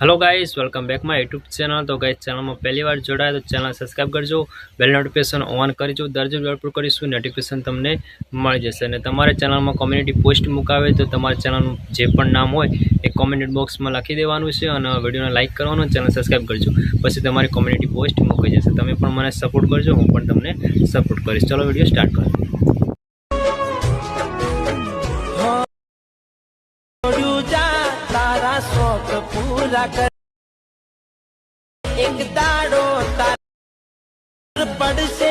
Hello guys welcome back my YouTube channel. तो guys channel में पहली बार जोड़ाया तो चैनल सब्सक्राइब करजो, बेल नोटिफिकेशन ऑन करजो। दररोज अपलोड करीशुं नोटिफिकेशन तमने मळी जशे। अने तमारे चैनल में कम्युनिटी पोस्ट मुकावे तो तमारे चैनल जे पण नाम होय ए कमेंट बॉक्स में लखी देवानुं छे अने विडियोने लाइक करवानुं, चैनल सब्सक्राइब करजो। पछी तमारी कम्युनिटी पोस्ट मुकाई जशे। तमे पण मने सपोर्ट करजो, हुं पण तमने सपोर्ट करीश। चलो विडियो स्टार्ट करो। तारा शौक पूरा कर एक दाड़ो तार पड़से